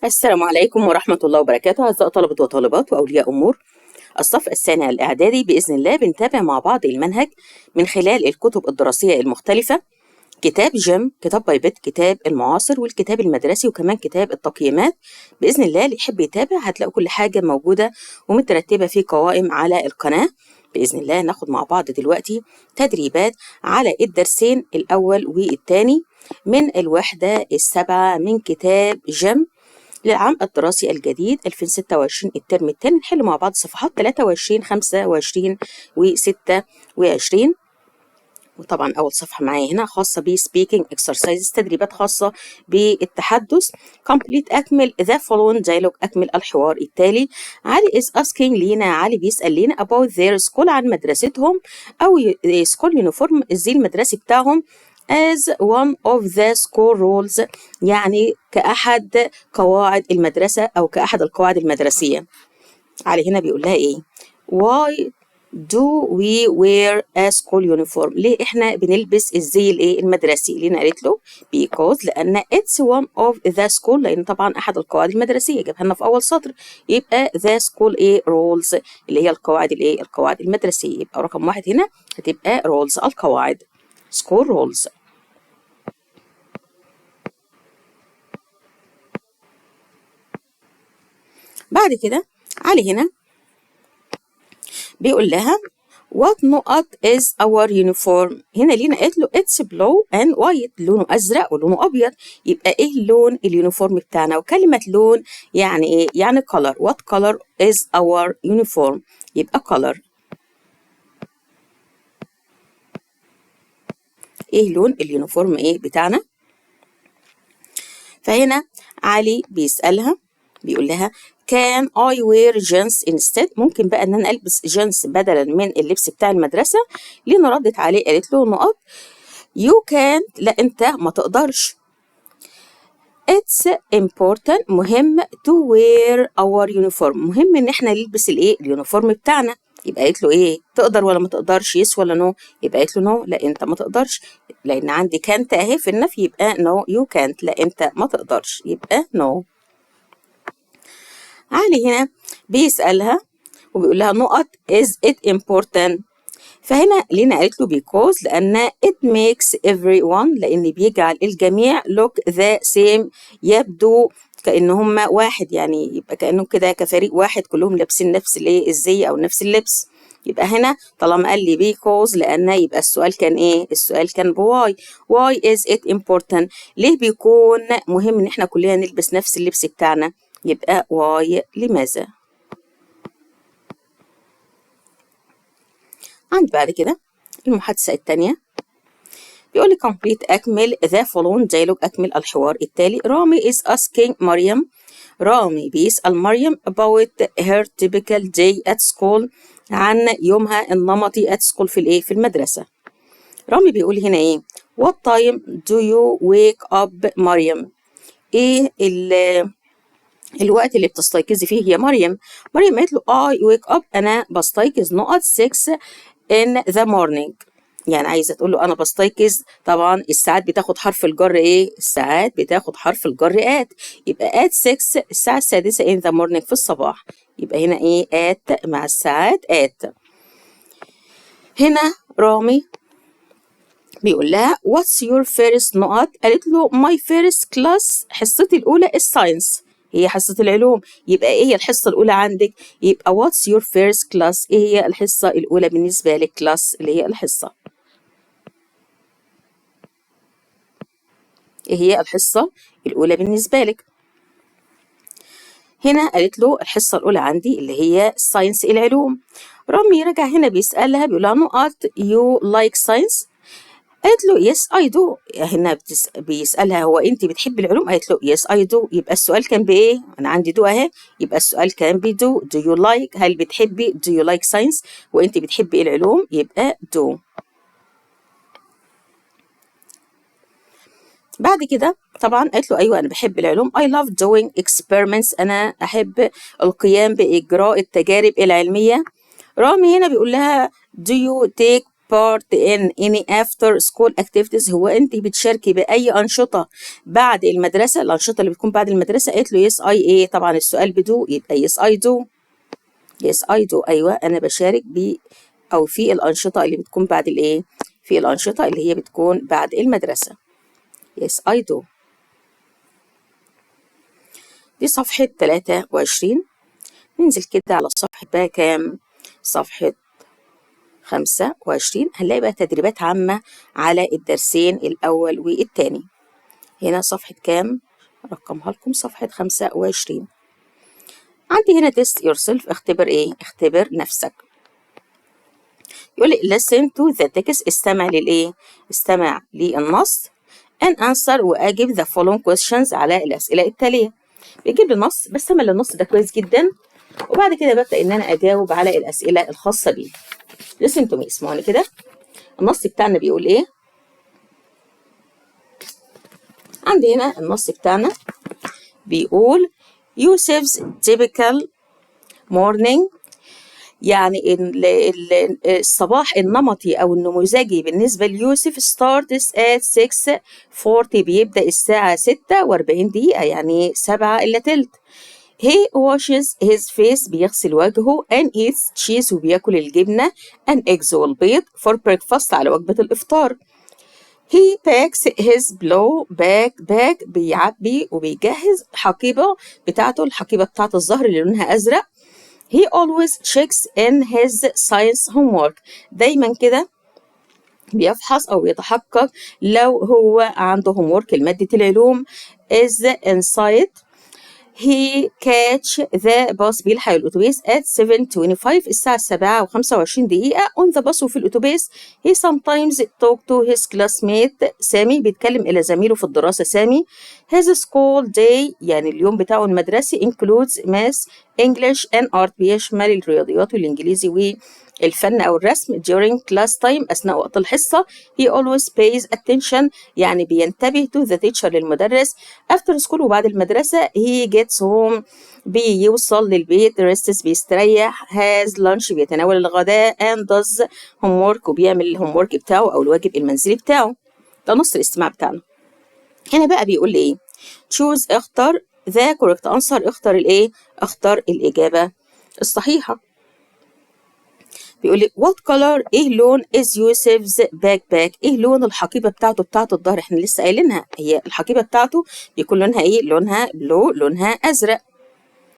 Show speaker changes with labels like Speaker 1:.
Speaker 1: السلام عليكم ورحمة الله وبركاته. أعزائي طلبة وطالبات وأولياء أمور الصف الثاني الإعدادي، بإذن الله بنتابع مع بعض المنهج من خلال الكتب الدراسية المختلفة. كتاب جيم، كتاب بايبت، كتاب المعاصر، والكتاب المدرسي، وكمان كتاب التقييمات. بإذن الله اللي يحب يتابع هتلاقوا كل حاجة موجودة ومترتبة في قوائم على القناة. بإذن الله ناخد مع بعض دلوقتي تدريبات على الدرسين الأول والثاني من الوحدة السابعة من كتاب جيم للعام الدراسي الجديد 2026 الترم الثاني. نحل مع بعض صفحات 23 25 و26. وطبعا أول صفحة معايا هنا خاصة ب speaking exercises، تدريبات خاصة بالتحدث. complete، أكمل the following dialogue، أكمل الحوار التالي. علي is asking لينا، علي بيسأل لينا about their school، عن مدرستهم أو school uniform، الزي المدرسي بتاعهم. as one of the school rules، يعني كأحد قواعد المدرسة أو كأحد القواعد المدرسية. علي هنا بيقول لها إيه؟ why do we wear a school uniform؟ ليه إحنا بنلبس الزي الإيه المدرسي؟ لينا قالت له because، لأن it's one of the school، لأن طبعا أحد القواعد المدرسية جابها لنا في أول سطر، يبقى the school إيه rules، اللي هي القواعد الإيه القواعد المدرسية. يبقى رقم واحد هنا هتبقى rules، القواعد school rules. بعد كده علي هنا بيقول لها what نقط is our uniform؟ هنا لينا قالت له it's blue and white، لونه أزرق ولونه أبيض. يبقى إيه لون اليونيفورم بتاعنا؟ وكلمة لون يعني إيه؟ يعني color. what color is our uniform؟ يبقى color. إيه لون اليونيفورم إيه بتاعنا؟ فهنا علي بيسألها بيقول لها can I wear jeans instead؟ ممكن بقى ان انا البس جينز بدلا من اللبس بتاع المدرسة. لينا ردت عليه قالت له نقط you can't، لا انت ما تقدرش. it's important، مهم to wear our uniform، مهم ان احنا نلبس الايه اليونيفورم بتاعنا. يبقى قالت له ايه؟ تقدر ولا ما تقدرش؟ يس ولا نو؟ يبقى قالت له نو، لا انت ما تقدرش، لان عندي كانت اهي في النفي، يبقى نو you can't، لا انت ما تقدرش، يبقى نو. علي هنا بيسألها وبيقول لها نقط is it important؟ فهنا لينا قالت له because، لأن it makes everyone، لأن بيجعل الجميع look the same، يبدو كأن هما واحد، يعني يبقى كأنهم كده كفريق واحد كلهم لابسين نفس الزي أو نفس اللبس. يبقى هنا طالما قال لي because، لأن يبقى السؤال كان إيه؟ السؤال كان بواي. why is it important؟ ليه بيكون مهم إن إحنا كلنا نلبس نفس اللبس بتاعنا؟ يبقى why، لماذا. عند بعد كده المحادثة الثانية بيقول لي complete، أكمل the following dialogue، أكمل الحوار التالي. رامي is asking مريم، رامي بيسأل مريم about her typical day at school، عن يومها النمطي at school في الإيه في المدرسة. رامي بيقول هنا إيه؟ what time do you wake up مريم؟ إيه الوقت اللي بتستيقظي فيه يا مريم؟ مريم قالت له I wake up، أنا بستيقظ نقط 6 in the morning، يعني عايزة تقول له أنا بستيقظ. طبعا الساعات بتاخد حرف الجر إيه؟ الساعات بتاخد حرف الجر at، يبقى at 6 الساعة السادسة in the morning في الصباح، يبقى هنا إيه at مع الساعات at. هنا رامي بيقول لها what's your first نقط؟ قالت له my first class، حصتي الأولى الساينس، هي حصة العلوم. يبقى إيه هي الحصة الأولى عندك؟ يبقى what's your first class؟ إيه هي الحصة الأولى بالنسبة لك؟ class اللي هي الحصة. إيه هي الحصة الأولى بالنسبة لك؟ هنا قالت له الحصة الأولى عندي اللي هي ساينس العلوم. رامي رجع هنا بيسألها بيقول لها نقط you like science؟ قالت له يس اي دو. هنا بيسألها هو انت بتحبي العلوم؟ قالت له يس اي دو. يبقى السؤال كان بايه؟ انا عندي دو اهي، يبقى السؤال كان بدو. دو يو لايك، هل بتحبي؟ دو يو لايك ساينس، وانت بتحبي العلوم، يبقى دو. بعد كده طبعا قالت له ايوه انا بحب العلوم. I love doing experiments، انا احب القيام باجراء التجارب العلميه. رامي هنا بيقول لها do you take part in any after school activities. هو أنت بتشاركي بأي أنشطة بعد المدرسة؟ الأنشطة اللي بتكون بعد المدرسة. قالت له yes I إيه، طبعا السؤال بدو يبقى yes I do. yes I do، أيوة أنا بشارك أو في الأنشطة اللي بتكون بعد الإيه؟ في الأنشطة اللي هي بتكون بعد المدرسة. yes I do. دي صفحة 23. ننزل كده على صفحة بقى كام؟ صفحة 25. هنلاقي بقى تدريبات عامة على الدرسين الأول والتاني. هنا صفحة كام؟ رقمها لكم صفحة 25. عندي هنا test yourself، اختبر ايه؟ اختبر نفسك. يقول لي listen to the text، استمع للايه؟ استمع للنص and answer وأجب the following questions على الأسئلة التالية. بيجيب لي النص، بستمع للنص ده كويس جدا، وبعد كده ببدأ إن أنا أجاوب على الأسئلة الخاصة بيه. listen to me، اسمعوني كده. النص بتاعنا بيقول ايه؟ عندي هنا النص بتاعنا بيقول Yusuf's typical morning، يعني الصباح النمطي أو النموذجي بالنسبة ليوسف starts at 6:40، بيبدأ الساعة 6:40، يعني 7:15. He washes his face، بيغسل وجهه and eats cheese، وبياكل الجبنة and eggs والبيض for breakfast، على وجبة الإفطار. He packs his blue backpack، بيعبي وبيجهز حقيبة بتاعته، الحقيبة بتاعة الظهر اللي لونها أزرق. He always checks in his science homework، دايما كده بيفحص أو يتحقق لو هو عنده homework لمادة العلوم is inside. He catch the bus، بيلحق الأتوبيس at 7:25، الساعة 7:25 on the bus، وفي الأتوبيس. He sometimes talk to his classmate سامي، بيتكلم إلى زميله في الدراسة سامي. His school day، يعني اليوم بتاعه المدرسي includes math English and art، بيشمل الرياضيات والإنجليزي والفن أو الرسم. during class time، أثناء وقت الحصة. He always pays attention، يعني بينتبه to the teacher، للمدرس. after school، وبعد المدرسة. he gets home، بيوصل للبيت. rests، بيستريح. has lunch، بيتناول الغداء and does homework، وبيعمل الهومورك بتاعه أو الواجب المنزلي بتاعه. ده نص الاستماع بتاعنا. هنا بقى بيقول لي إيه؟ choose، اختر the correct answer، اختر الإيه؟ اختر الإجابة الصحيحة. بيقول لي what color، ايه لون is Yusuf's backpack، ايه لون الحقيبة بتاعته بتاعة الظهر؟ احنا لسه قايلينها، هي الحقيبة بتاعته بيكون لونها ايه؟ لونها بلو، لونها ازرق.